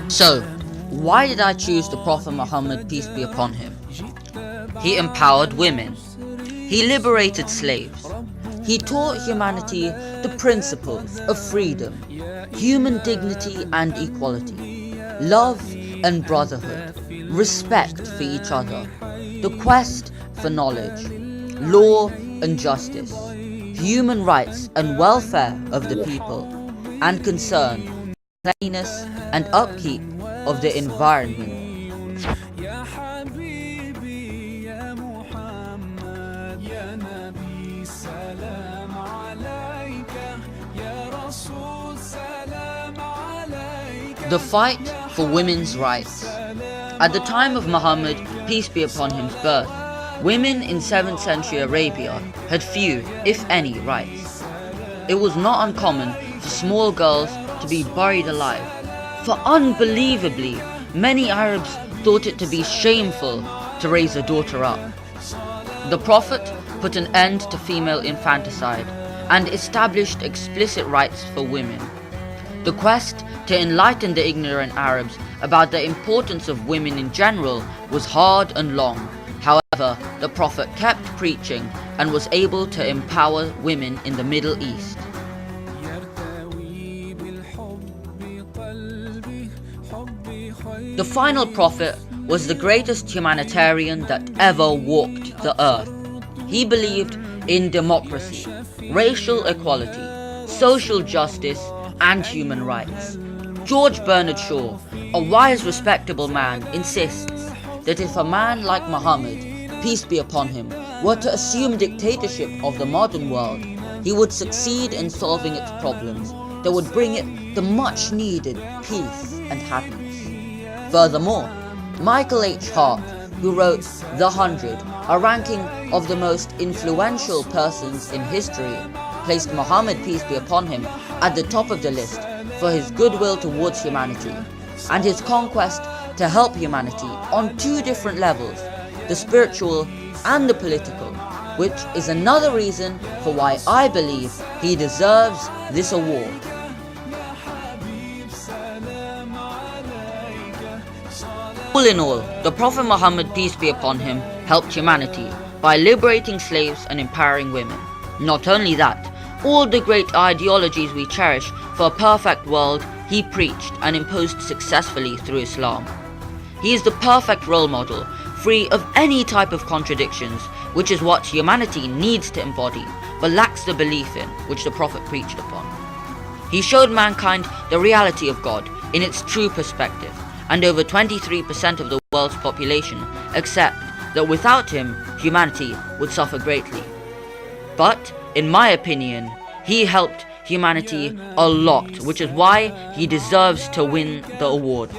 So, why did I choose the Prophet Muhammad, peace be upon him? He empowered women. He liberated slaves. He taught humanity the principles of freedom, human dignity and equality, love and brotherhood, respect for each other, the quest for knowledge, law and justice, human rights and welfare of the people, and concern for cleanliness and upkeep of the environment. The fight for women's rights. At the time of Muhammad, peace be upon him's birth, women in 7th century Arabia had few, if any, rights. It was not uncommon for small girls to be buried alive, for unbelievably, many Arabs thought it to be shameful to raise a daughter up. The Prophet put an end to female infanticide and established explicit rights for women. The quest to enlighten the ignorant Arabs about the importance of women in general was hard and long. However, the Prophet kept preaching and was able to empower women in the Middle East. The final prophet was the greatest humanitarian that ever walked the earth. He believed in democracy, racial equality, social justice, and human rights. George Bernard Shaw, a wise, respectable man, insists that if a man like Muhammad, peace be upon him, were to assume dictatorship of the modern world, he would succeed in solving its problems that would bring it the much needed peace and happiness. Furthermore, Michael H. Hart, who wrote The 100, a ranking of the most influential persons in history, placed Muhammad, peace be upon him, at the top of the list for his goodwill towards humanity and his conquest to help humanity on two different levels, the spiritual and the political, which is another reason for why I believe he deserves this award. All in all, the Prophet Muhammad, peace be upon him, helped humanity by liberating slaves and empowering women. Not only that, all the great ideologies we cherish for a perfect world, he preached and imposed successfully through Islam. He is the perfect role model, free of any type of contradictions, which is what humanity needs to embody, but lacks the belief in, which the Prophet preached upon. He showed mankind the reality of God in its true perspective, and over 23% of the world's population accept that without him, humanity would suffer greatly. But, in my opinion, he helped humanity a lot, which is why he deserves to win the award.